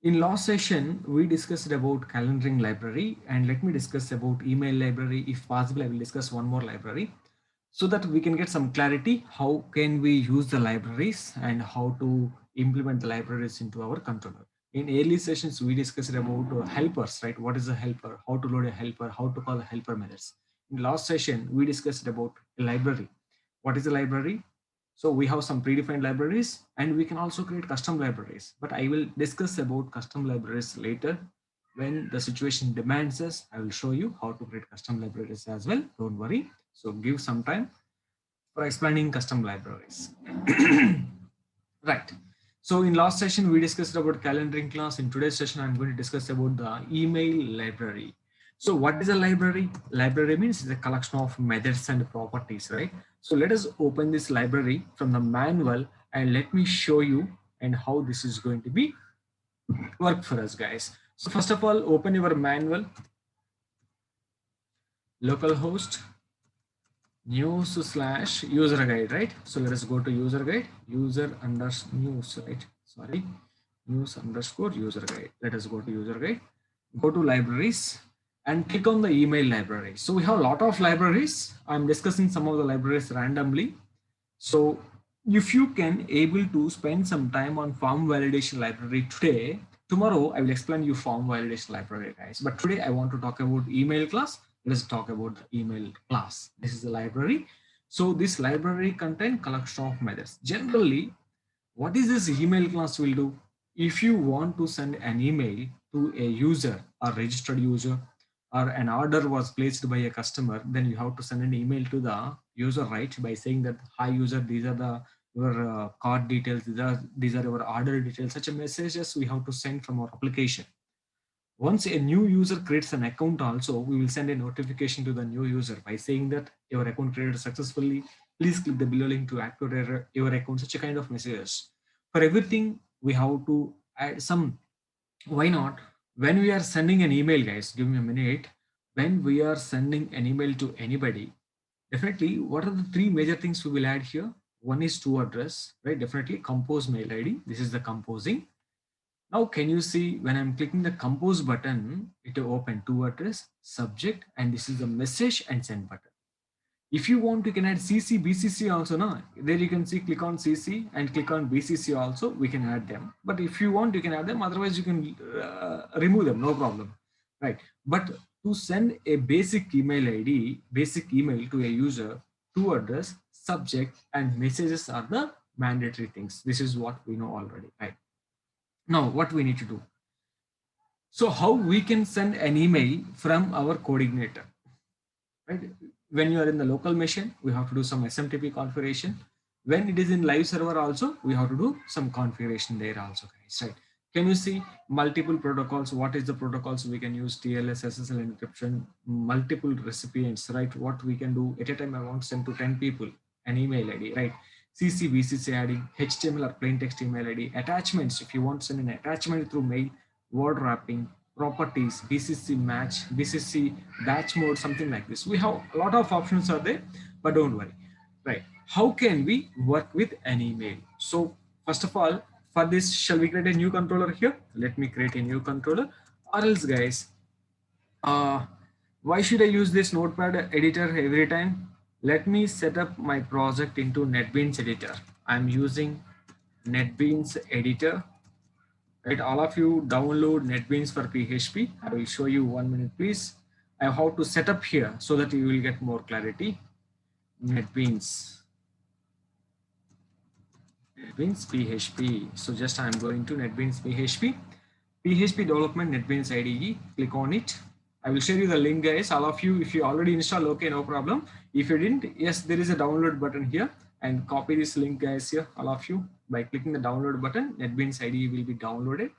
In last session, we discussed about calendaring library, and let me discuss about email library. If possible, I will discuss one more library so that we can get some clarity. How can we use the libraries and how to implement the libraries into our controller? In early sessions, we discussed about helpers, right? What is a helper? How to load a helper? How to call helper methods. In last session, we discussed about a library. What is a library? So we have some predefined libraries and we can also create custom libraries, but I will discuss about custom libraries later. When the situation demands us, I will show you how to create custom libraries as well. Don't worry. So give some time for explaining custom libraries. Right. So in last session, we discussed about calendaring class. In today's session, I'm going to discuss about the email library. So what is a library? Library means it's a collection of methods and properties, right? So let us open this library from the manual and let me show you and how this is going to be work for us, guys. So first of all, open your manual, localhost news slash user guide, right? So let us go to user guide, user under news, right? Sorry, news underscore user guide. Let us go to user guide, go to libraries and click on the email library. So we have a lot of libraries. I'm discussing some of the libraries randomly. So if you can able to spend some time on form validation library today, tomorrow I will explain you form validation library, guys. But today I want to talk about email class. Let's talk about the email class. This is the library. So this library contain collection of methods. Generally, what is this email class will do? If you want to send an email to a user or registered user, or an order was placed by a customer, then you have to send an email to the user, right? By saying that, hi user, these are the your card details, these are your order details. Such a messages we have to send from our application. Once a new user creates an account also, we will send a notification to the new user by saying that your account created successfully. Please click the below link to activate your account. Such a kind of messages. For everything, we have to add some. Why not? When we are sending an email, guys, give me a minute. When we are sending an email to anybody, definitely, what are the three major things we will add here? One is to address, right? Definitely compose mail ID. This is the composing. Now, can you see when I'm clicking the compose button, it will open to address, subject, and this is the message and send button. If you want, you can add CC, BCC also. No? There you can see click on CC and click on BCC also. We can add them. But if you want, you can add them. Otherwise, you can remove them. No problem. Right. But to send a basic email ID, basic email to a user, to address, subject, and messages are the mandatory things. This is what we know already. Right. Now, what we need to do. So how we can send an email from our CodeIgniter, right? When you are in the local machine, we have to do some SMTP configuration. When it is in live server also, we have to do some configuration there also, guys, right? Can you see multiple protocols? What is the protocols we can use? TLS, SSL encryption, multiple recipients, right? What we can do at a time, I want to send to 10 people an email ID, right? CC, BCC adding, HTML or plain text email ID, attachments. If you want to send an attachment through mail, word wrapping, properties, BCC match, BCC batch mode, something like this. We have a lot of options are there, but don't worry, right? How can we work with an email? So first of all, for this, shall we create a new controller here? Let me create a new controller, or else, guys, uh, why should I use this notepad editor every time? Let me set up my project into NetBeans editor. I'm using NetBeans editor, right? All of you download NetBeans for PHP. I will show you 1 minute, please. I have how to set up here so that you will get more clarity. NetBeans, NetBeans PHP. So just I'm going to NetBeans PHP, PHP development NetBeans IDE. Click on it. I will share you the link, guys. All of you, if you already installed, okay, no problem. If you didn't, yes, there is a download button here, and copy this link, guys, here, all of you. By clicking the download button, NetBeans IDE will be downloaded.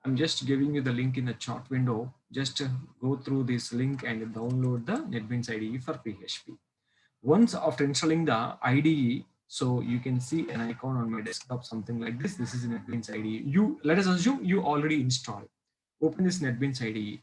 I'm just giving you the link in the chat window. Just go through this link and download the NetBeans IDE for PHP. Once after installing the IDE, so you can see an icon on my desktop, something like this. This is NetBeans IDE. Let us assume you already installed. Open this NetBeans IDE.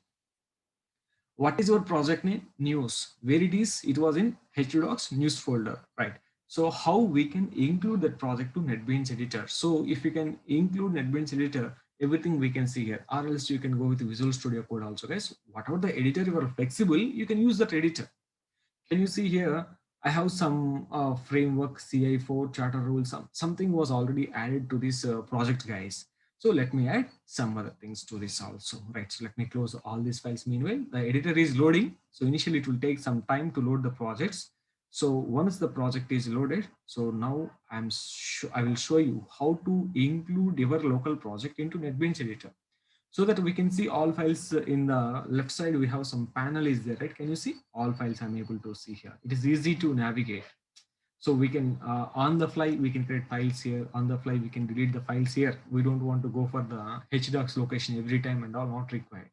What is your project name? News. Where it is? It was in htdocs news folder, right? So how we can include that project to NetBeans editor? So if we can include NetBeans editor, everything we can see here, or else you can go with Visual Studio Code also, guys. Whatever the editor you are flexible, you can use that editor. Can you see here? I have some framework CI4 charter rules. Something was already added to this project, guys. So let me add some other things to this also, right? So let me close all these files. Meanwhile, the editor is loading. So initially it will take some time to load the projects. So once the project is loaded, so now I will show you how to include your local project into NetBeans editor, so that we can see all files. In the left side we have some panel is there, right? Can you see all files? I'm able to see here. It is easy to navigate. So we can on the fly we can create files here. On the fly we can delete the files here. We don't want to go for the hdocs location every time and all, not required.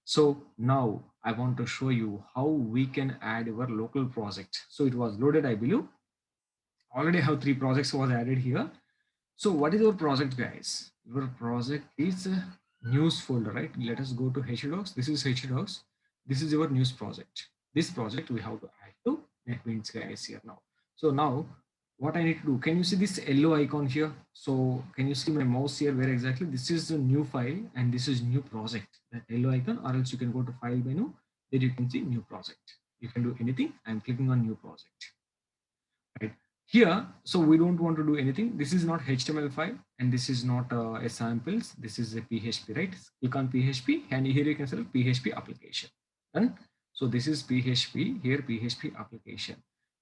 So now I want to show you how we can add our local project. So it was loaded, I believe. Already have 3 projects was added here. So what is our project, guys? Your project is a news folder, right? Let us go to hdocs. This is hdocs. This is your news project. This project we have to add to NetBeans, guys, here now. So now what I need to do, can you see this yellow icon here? So can you see my mouse here? Where exactly? This is the new file and this is new project. That yellow icon, or else you can go to file menu. There you can see new project. You can do anything. I'm clicking on new project. Right here, so we don't want to do anything. This is not HTML file and this is not a samples. This is a PHP, right? Click on PHP and here you can select PHP application. Done. So this is PHP here, PHP application.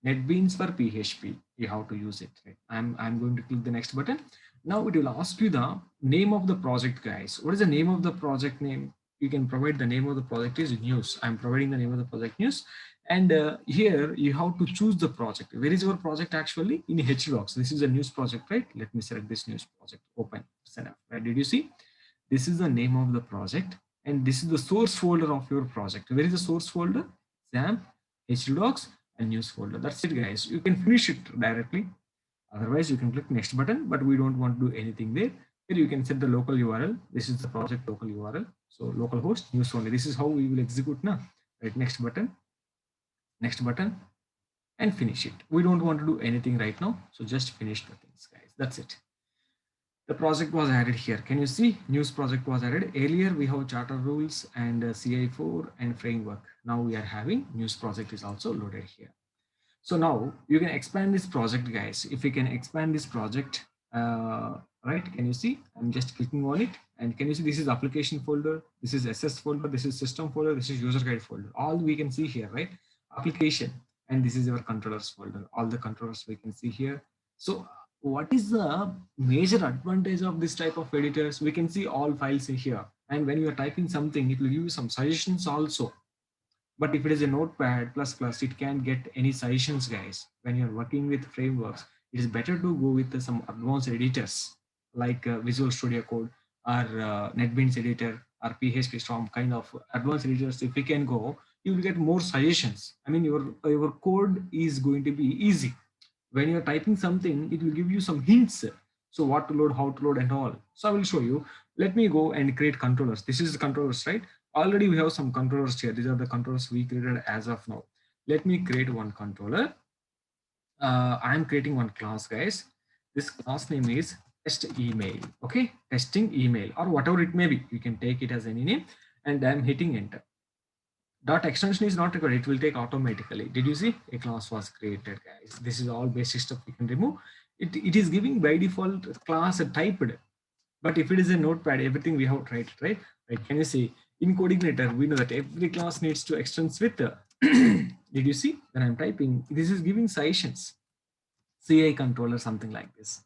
NetBeans for PHP. You have to use it. Right? I'm going to click the next button. Now it will ask you the name of the project, guys. What is the name of the project name? You can provide the name of the project is news. I'm providing the name of the project news. And here you have to choose the project. Where is your project actually? In hdocs. This is a news project, right? Let me select this news project, open, setup. Right? Did you see? This is the name of the project and this is the source folder of your project. Where is the source folder? XAMPP, hdocs and news folder. That's it, guys. You can finish it directly. Otherwise you can click next button, but we don't want to do anything there. Here you can set the local URL. This is the project local URL. So localhost news only. This is how we will execute now. Right? Next button and finish it. We don't want to do anything right now. So just finish the things, guys. That's it. The project was added here. Can you see? News project was added. Earlier we have charter rules and CI4 and framework. Now we are having news project is also loaded here. So now you can expand this project, guys. If you can expand this project, right? Can you see? I'm just clicking on it. And can you see this is application folder, this is SS folder, this is system folder, this is user guide folder. All we can see here, right? Application, and this is our controllers folder. All the controllers we can see here. So what is the major advantage of this type of editors? We can see all files in here. And when you are typing something, it will give you some suggestions also. But if it is a notepad plus, it can't get any suggestions, guys. When you're working with frameworks, it is better to go with some advanced editors like Visual Studio Code or NetBeans editor or PHP Storm kind of advanced editors. If we can go, you will get more suggestions. I mean, your code is going to be easy. When you're typing something, it will give you some hints. So what to load, how to load and all. So I will show you. Let me go and create controllers. This is the controllers, right? Already we have some controllers here. These are the controllers we created as of now. Let me create one controller. I'm creating one class, guys. This class name is test email. Okay, testing email or whatever it may be. You can take it as any name, and I'm hitting enter. Dot extension is not required. It will take automatically. Did you see? A class was created, guys. This is all basic stuff we can remove. It is giving by default class typed. But if it is a notepad, everything we have tried, right? Right? Can you see? In CodeIgniter, we know that every class needs to extends with. Did you see? When I'm typing, this is giving suggestions. CI controller, something like this.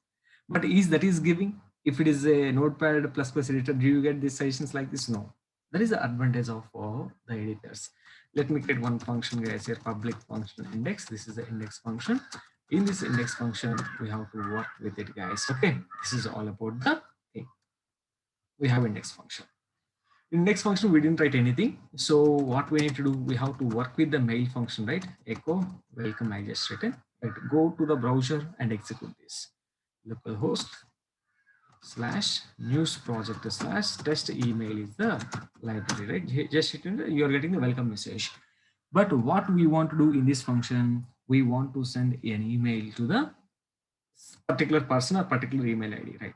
But that is giving? If it is a notepad plus editor, do you get these suggestions like this? No. That is the advantage of the editors. Let me create one function, guys, here, public function index. This is the index function. In this index function, we have to work with it, guys. Okay, this is all about the thing. We have index function. In next function, we didn't write anything. So what we need to do, we have to work with the mail function, right? Echo welcome, I just written. Right, go to the browser and execute this. Localhost / news project / test email is the library, right? Just hit enter, you are getting the welcome message. But what we want to do in this function, we want to send an email to the particular person or particular email ID, right?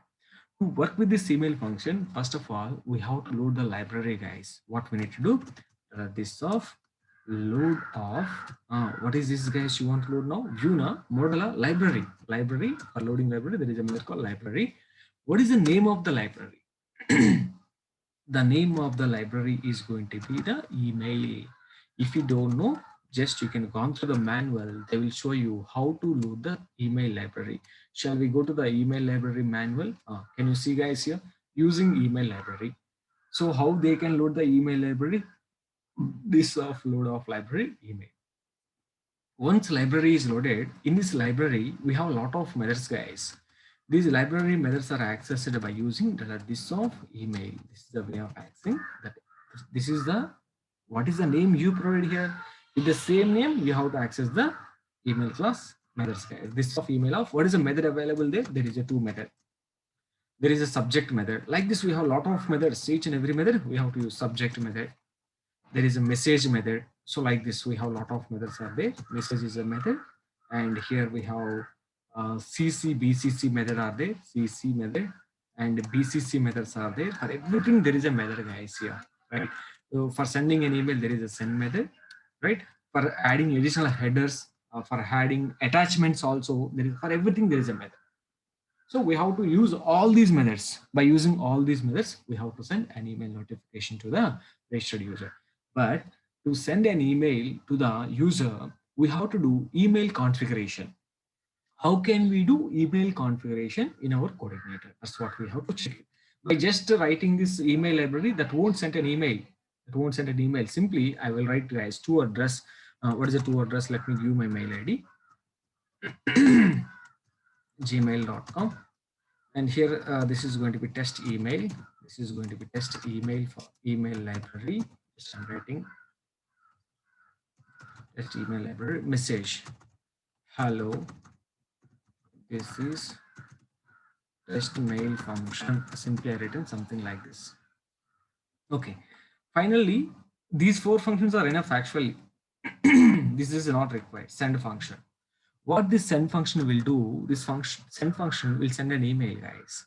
To work with this email function, first of all, we have to load the library, guys. What we need to do, this of load of, what is this, guys, you want to load now? View now, model library. Library, for loading library, there is a method called library. What is the name of the library? The name of the library is going to be the email. If you don't know, just you can go on through the manual. They will show you how to load the email library. Shall we go to the email library manual? Can you see, guys, here using email library? So how they can load the email library? This of load of library email. Once library is loaded, in this library we have a lot of methods, guys. These library methods are accessed by using this of email. This is the way of accessing that. This is the, what is the name you provide here? With the same name, you have to access the email class methods, guys. This of email of, what is the method available there? There is a two method. There is a subject method. Like this, we have a lot of methods. Each and every method we have to use subject method. There is a message method. So like this, we have a lot of methods are there. Message is a method, and here we have CC, BCC method are there. CC method and BCC methods are there. For everything, there is a method, guys, here, right? So for sending an email, there is a send method, right? For adding additional headers, for adding attachments also, there is, for everything there is a method. So we have to use all these methods. By using all these methods, we have to send an email notification to the registered user. But to send an email to the user, we have to do email configuration. How can we do email configuration in our CodeIgniter? That's what we have to check. By just writing this email library, that won't send an email. It won't send an email. Simply, I will write, guys, to address. What is the to address? Let me give my mail ID. gmail.com, and here this is going to be test email. This is going to be test email for email library. Just I'm writing test email library message. Hello, this is test mail function. Simply I written something like this. Okay, finally these four functions are enough actually. This is not required. Send function. What this send function will do, this function send function will send an email, guys.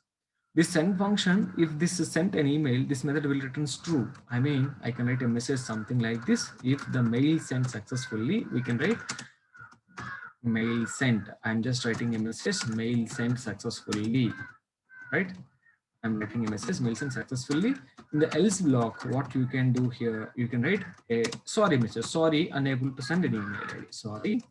This send function, if this is sent an email, this method will return true. I mean, I can write a message something like this. If the mail sent successfully, we can write mail sent. I'm just writing a message, mail sent successfully, right? I'm writing a message, mail sent successfully. In the else block, what you can do here, you can write a sorry message, sorry, unable to send an email. Sorry,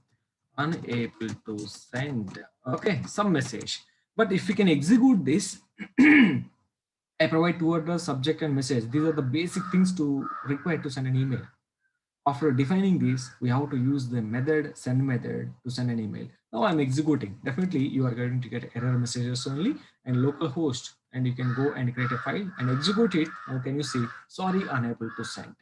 unable to send, okay, some message. But if we can execute this, I provide two address, subject and message. These are the basic things to require to send an email. After defining this, we have to use the method send method to send an email. Now I'm executing. Definitely you are going to get error messages only and localhost, and you can go and create a file and execute it. Now can you see, sorry, unable to send.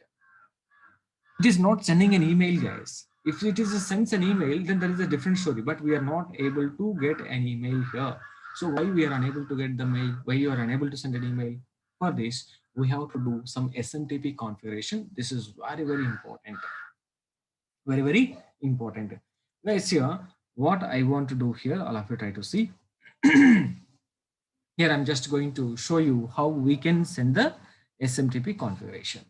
It is not sending an email, guys. If it is a sends an email, then there is a different story, but we are not able to get an email here. So why we are unable to get the mail? Why you are unable to send an email? For this, we have to do some SMTP configuration. This is very, very important. Very, very important. Guys, here, what I want to do here, all of you try to see. Here, I'm just going to show you how we can send the SMTP configuration.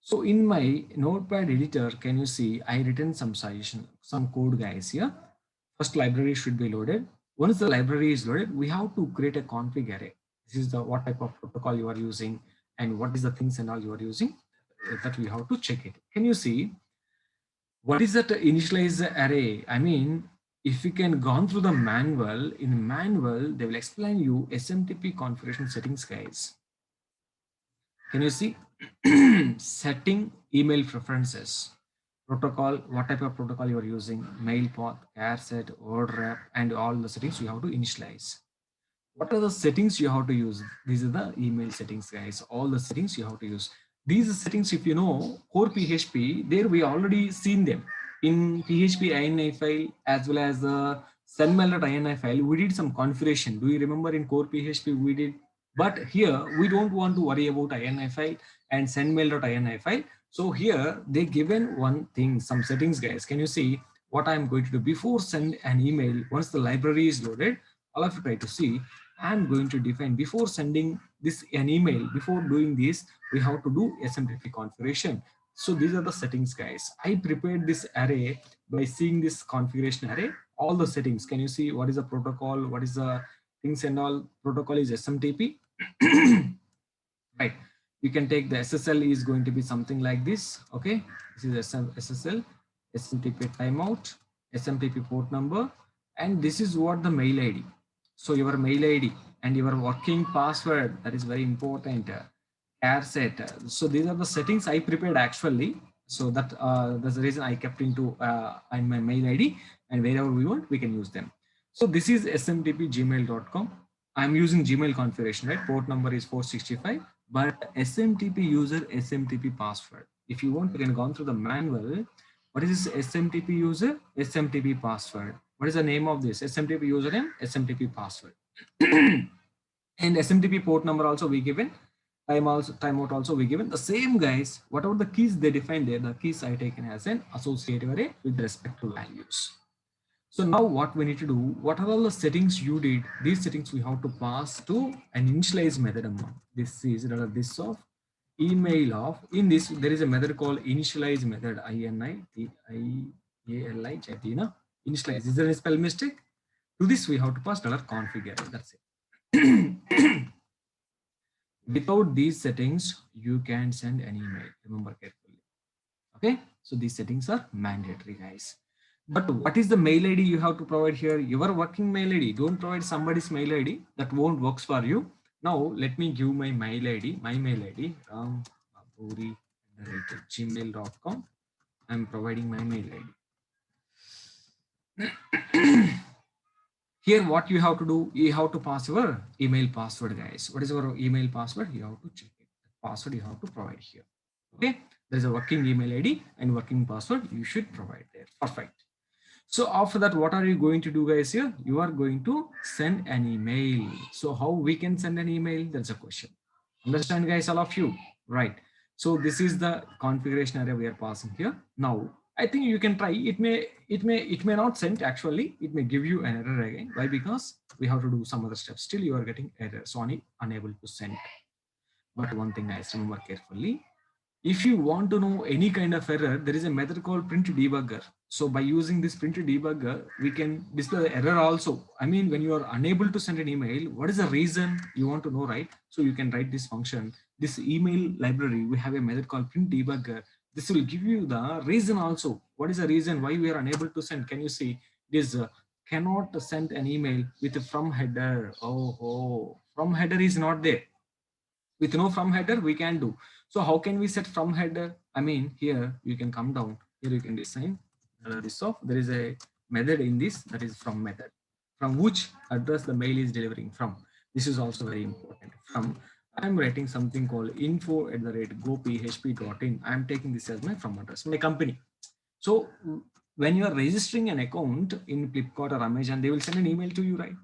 So in my notepad editor, can you see I written some suggestion, some code, guys, here. First library should be loaded. Once the library is loaded, we have to create a config array. This is the what type of protocol you are using and what is the things and all you are using, that we have to check it. Can you see what is that initialize array? I mean, if you can gone through the manual, in manual, they will explain you SMTP configuration settings, guys. Can you see? Setting email preferences, protocol, what type of protocol you are using, mail path, char set, word wrap, and all the settings you have to initialize. What are the settings you have to use? These are the email settings, guys. All the settings you have to use. These settings, if you know core PHP, there we already seen them in PHP ini file as well as the sendmail.ini file. We did some configuration. Do you remember in core PHP we did? But here we don't want to worry about ini file and sendmail.ini file. So here they given one thing, some settings, guys. Can you see what I'm going to do before send an email? Once the library is loaded, all of you try to see. I'm going to define before sending this an email, before doing this, we have to do SMTP configuration. So these are the settings, guys. I prepared this array by seeing this configuration array, all the settings. Can you see what is the protocol, what is the things and all? Protocol is SMTP. Right, you can take the SSL is going to be something like this. Okay, this is SSL, SMTP timeout, SMTP port number, and this is what the mail ID. So your mail ID and your working password, that is very important. Char set. So these are the settings I prepared actually. So that's the reason I kept into in my mail ID, and wherever we want we can use them. So this is smtp@gmail.com. I'm using Gmail configuration, right? Port number is 465, but SMTP user SMTP password. If you want, you can go through the manual. What is this SMTP user SMTP password? What is the name of this? SMTP username, SMTP password. And SMTP port number also we given. Timeout also we given. The same, guys, whatever the keys they define there, the keys I taken as an associative array with respect to values. So now what we need to do, what are all the settings you did? These settings we have to pass to an initialize method. This is this of email of, in this there is a method called initialize method, INITIALI, initialize. Is there a spell mistake? To this we have to pass $config array. That's it. Without these settings, you can send an email. Remember carefully. Okay, so these settings are mandatory, guys. But what is the mail ID you have to provide here? Your working mail ID. Don't provide somebody's mail ID. That won't works for you. Now let me give my mail ID. My mail ID gmail.com. I'm providing my mail ID. Here, what you have to do, you have to pass your email password, guys. What is your email password? You have to check it. The password you have to provide here. Okay, there is a working email ID and working password you should provide there. Perfect. So after that, what are you going to do, guys? Here, you are going to send an email. So how we can send an email? That's a question. Understand, guys, all of you, right? So this is the configuration area we are passing here. Now, I think you can try. It may not send actually. It may give you an error again. Why? Because we have to do some other steps. Still, you are getting error. So unable to send. But one thing, guys, remember carefully. If you want to know any kind of error, there is a method called print debugger. So by using this print debugger, we can display the error also. I mean, when you are unable to send an email, what is the reason you want to know, right? So you can write this function, this email library, we have a method called print debugger. This will give you the reason also. What is the reason why we are unable to send? Can you see this cannot send an email with a from header? Oh, from header is not there. With no from header we can do. So how can we set from header? I mean, here you can come down, here you can design this off. There is a method in this, that is from method, from which address the mail is delivering from. This is also very important. From, I'm writing something called info@gophp.in. I'm taking this as my from address, my company. So when you are registering an account in Flipkart or Amazon, they will send an email to you, right?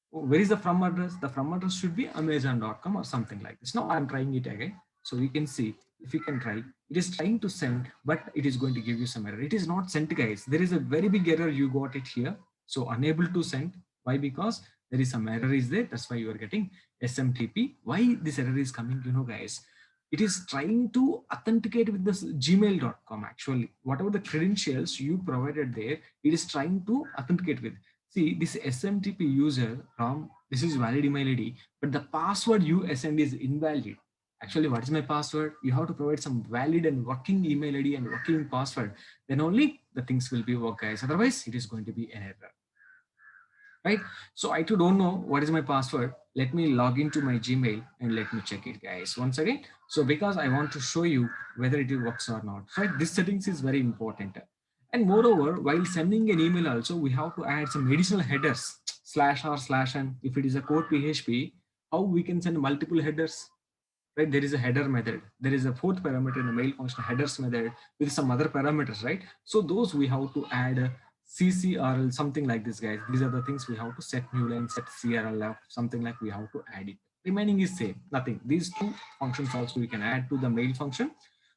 Where is the from address? The from address should be amazon.com or something like this. Now I'm trying it again. So you can see, if you can try, it is trying to send, but it is going to give you some error. It is not sent, guys. There is a very big error. You got it here. So unable to send. Why? Because there is some error is there. That's why you are getting SMTP. Why this error is coming, guys? It is trying to authenticate with this gmail.com. Actually, whatever the credentials you provided there, it is trying to authenticate with. See, this SMTP user from, this is valid email ID, but the password you send is invalid. Actually, what is my password? You have to provide some valid and working email ID and working password. Then only the things will be work, guys. Otherwise, it is going to be an error. Right? So I too don't know what is my password. Let me log into my Gmail and let me check it, guys, once again. So because I want to show you whether it works or not. Right? This settings is very important. And moreover, while sending an email also, we have to add some additional headers, /r/n. If it is a code PHP, how we can send multiple headers, right? There is a header method. There is a fourth parameter in the mail function, headers method, with some other parameters, right? So those we have to add CCRL, something like this, guys. These are the things we have to set new line, set CRL, something like we have to add it. Remaining is same, nothing. These two functions also we can add to the mail function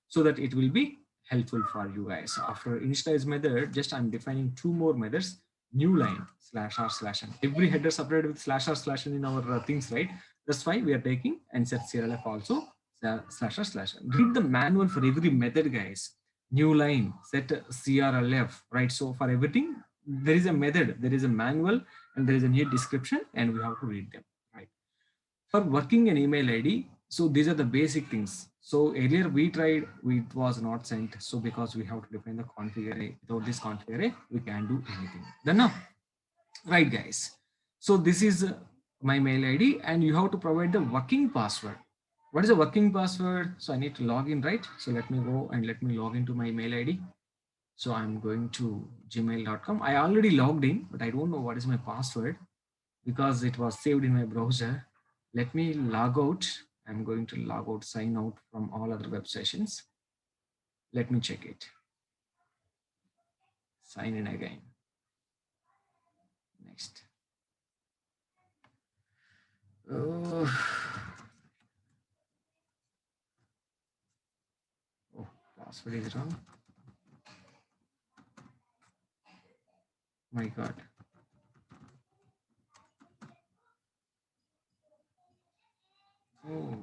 so that it will be helpful for you guys. After initialize method, just I'm defining two more methods. new line /r/n. Every header separated with /r/n in our things, right? That's why we are taking and set CRLF also /r/n. Read the manual for every method, guys. New line, set CRLF, right? So for everything, there is a method, there is a manual, and there is a new description, and we have to read them, right? For working an email ID, so these are the basic things. So earlier we tried, it was not sent. So because we have to define the config array, without this config array, we can't do anything. Then now, right guys. So this is my mail ID and you have to provide the working password. What is a working password? So I need to log in, right? So let me go and let me log into my mail ID. So I'm going to gmail.com. I already logged in, but I don't know what is my password because it was saved in my browser. Let me log out. I'm going to log out, sign out from all other web sessions. Let me check it. Sign in again. Next. Oh, password is wrong. My God. Oh.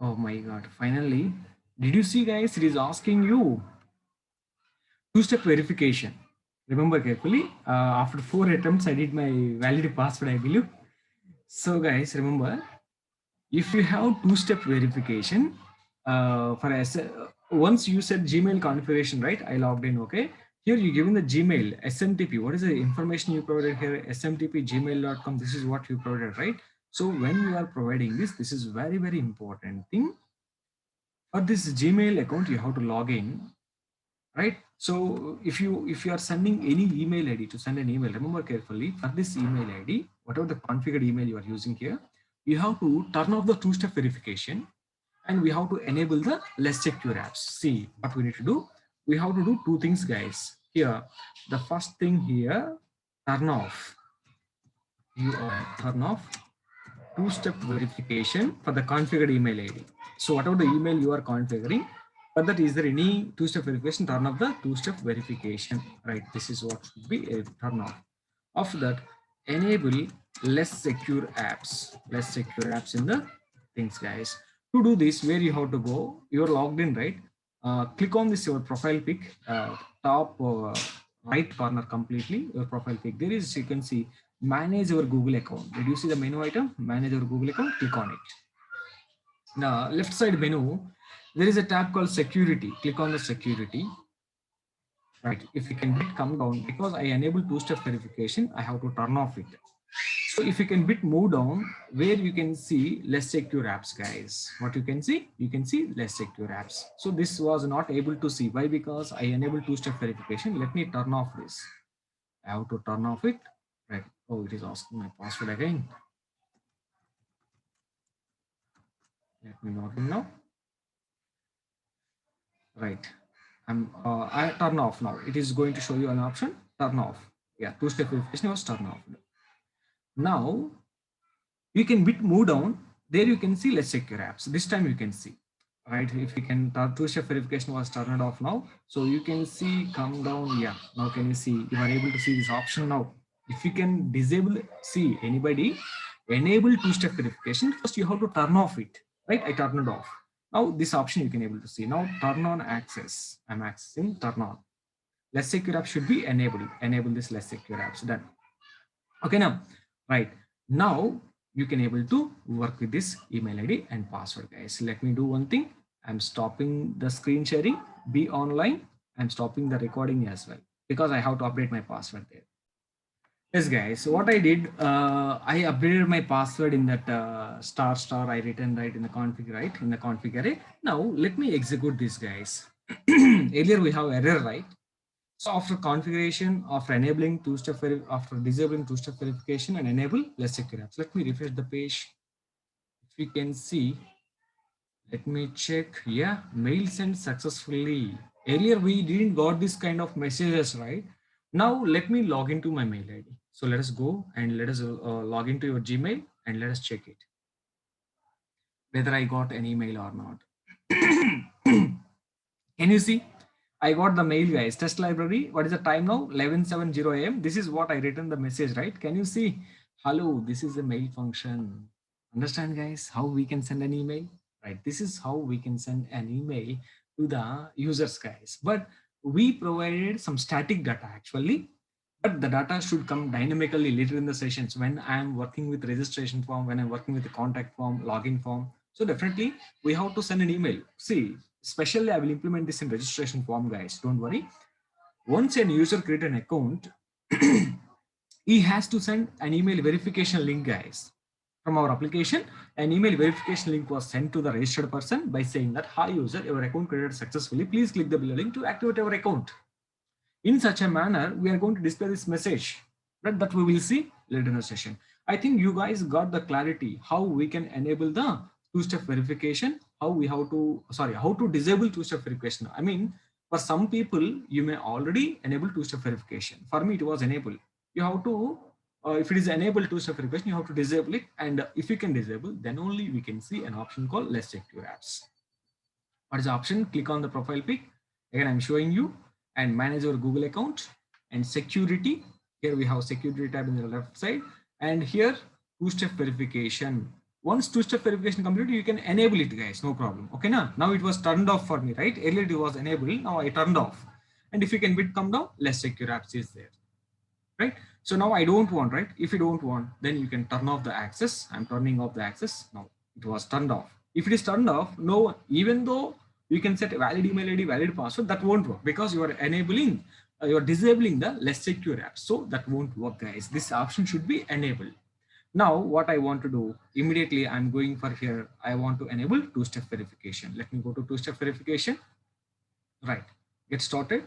Oh my God. Finally, did you see, guys? It is asking you two-step verification. Remember carefully. After 4 attempts, I did my valid password, I believe. So, guys, remember, if you have two-step verification once you set Gmail configuration, right? I logged in. Okay. Here you given the Gmail SMTP. What is the information you provided here? SMTP gmail.com. This is what you provided, right? So when you are providing this, this is very, very important thing. For this Gmail account, you have to log in, right? So if you are sending any email ID to send an email, remember carefully for this email ID, whatever the configured email you are using here, you have to turn off the two-step verification and we have to enable the less secure apps. See what we need to do. We have to do two things, guys. Here, the first thing here, turn off. You turn off two-step verification for the configured email ID. So whatever the email you are configuring, for that is there any two-step verification, turn off the two-step verification, right? This is what should be a turn off. After that, enable less secure apps in the things, guys. To do this, where you have to go, you're logged in, right? Click on this your profile pic, top right corner completely, your profile pic. There is, you can see manage your Google account. Did you see the menu item? Manage your Google account. Click on it. Now, left side menu, there is a tab called security. Click on the security. Right. If you can bit come down, because I enable two-step verification, I have to turn off it. So if you can bit move down, where you can see less secure apps, guys. What you can see less secure apps. So this was not able to see. Why? Because I enable two-step verification. Let me turn off this. I have to turn off it. Right. Oh, it is asking my password again. Let me log in now. Right. I turn off now. It is going to show you an option. Turn off. Yeah, two-step verification was turn off. Now you can bit move down. There you can see less secure apps. This time you can see. Right. If you can two-step verification was turned off now. So you can see come down. Yeah. Now can you see? You are able to see this option now. If you can disable, see anybody enable two-step verification, first you have to turn off it. Right. I turned it off. Now this option you can able to see. Now turn on access. I'm accessing turn on. Less secure apps should be enabled. Enable this less secure apps. Done. Okay, now, right. Now you can able to work with this email ID and password, guys. Let me do one thing. I'm stopping the screen sharing. Be online. I'm stopping the recording as well because I have to update my password there. Yes, guys. So what I did, I updated my password in that ** I written right in the config, right in the config array. Now let me execute this, guys. Earlier we have error, right? So after configuration, after enabling two-step, after disabling two-step verification and enable less secure apps. Let me refresh the page. If you can see, let me check. Yeah, mail sent successfully. Earlier we didn't got this kind of messages, right? Now let me log into my mail ID. So let us go and let us log into your Gmail and let us check it whether I got an email or not. Can you see? I got the mail, guys. Test library. What is the time now? 11:70 a.m. This is what I written the message, right? Can you see? Hello, this is the mail function. Understand, guys, how we can send an email? Right. This is how we can send an email to the users, guys. But we provided some static data actually, but the data should come dynamically later in the sessions when I'm working with registration form, when I'm working with the contact form, login form. So definitely we have to send an email. See, especially I will implement this in registration form, guys. Don't worry. Once an user create an account, he has to send an email verification link, guys. From our application, an email verification link was sent to the registered person by saying that, hi user, your account created successfully. Please click the below link to activate your account. In such a manner, we are going to display this message, right? That we will see later in the session. I think you guys got the clarity how we can enable the two-step verification, how we have to, sorry, how to disable two-step verification. I mean, for some people, you may already enable two-step verification. For me, it was enabled. You have to, if it is enabled two-step verification, you have to disable it. And if you can disable, then only we can see an option called Less Secure Apps. What is the option? Click on the profile pic. Again, I'm showing you, and manage your Google account and security. Here we have security tab in the left side, and here two-step verification. Once two-step verification completed, you can enable it, guys. No problem. Okay, now it was turned off for me, right? Earlier it was enabled. Now I turned off. And if you can bit come down, Less Secure Apps is there, right? So now I don't want, right? If you don't want, then you can turn off the access. I'm turning off the access. Now it was turned off. If it is turned off, no, even though you can set a valid email ID, valid password, that won't work because you are enabling, you are disabling the Less Secure apps. So that won't work, guys. This option should be enabled. Now what I want to do, immediately I'm going for here. I want to enable two-step verification. Let me go to two-step verification. Right, get started.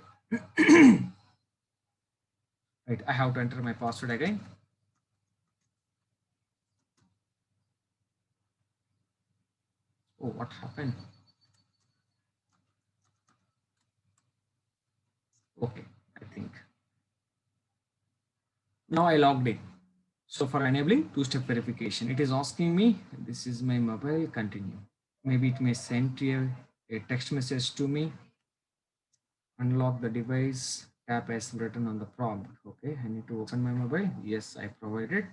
Right, I have to enter my password again. Oh, what happened? Okay, I think. Now I logged in. So for enabling two-step verification, it is asking me, this is my mobile, continue. Maybe it may send a text message to me. Unlock the device, tap as written on the prompt. Okay, I need to open my mobile. Yes, I provided.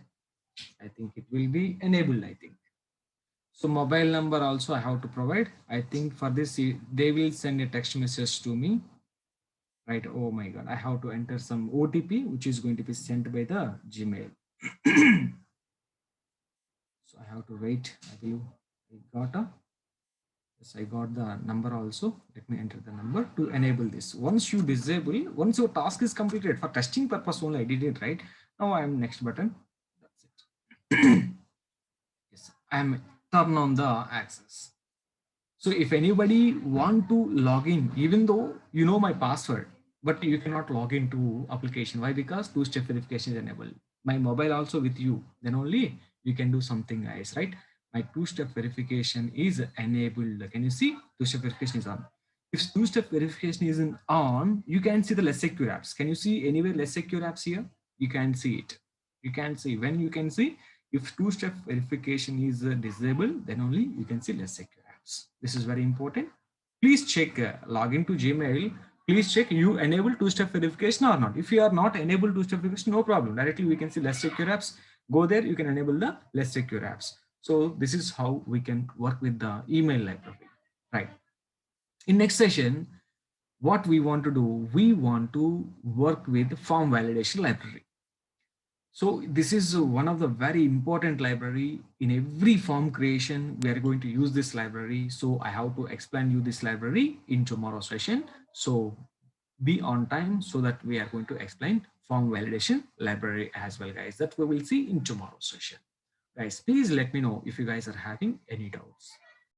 I think it will be enabled, I think. So mobile number also I have to provide. I think for this, they will send a text message to me. Right, oh my God, I have to enter some OTP, which is going to be sent by the Gmail. So I have to wait. Yes, I got the number also. Let me enter the number to enable this. Once you disable, once your task is completed for testing purpose only, I did it right. Now I am next button. That's it. Yes, I am turn on the access. So if anybody want to log in, even though you know my password, but you cannot log into application. Why? Because two-step verification is enabled. My mobile also with you, then only you can do something, guys, right? My two-step verification is enabled. Can you see? Two-step verification is on. If two-step verification isn't on, you can see the Less Secure apps. Can you see anywhere Less Secure apps here? You can see it. You can see when you can see if two-step verification is disabled, then only you can see Less Secure apps. This is very important. Please check, log into Gmail. Please check you enable two-step verification or not. If you are not enabled two-step verification, no problem. Directly we can see Less Secure apps. Go there, you can enable the Less Secure apps. So this is how we can work with the email library, right? In next session, what we want to do, we want to work with form validation library. So this is one of the very important library in every form creation. We are going to use this library. So I have to explain you this library in tomorrow's session. So be on time so that we are going to explain form validation library as well, guys, that we will see in tomorrow's session. Guys, please let me know if you guys are having any doubts.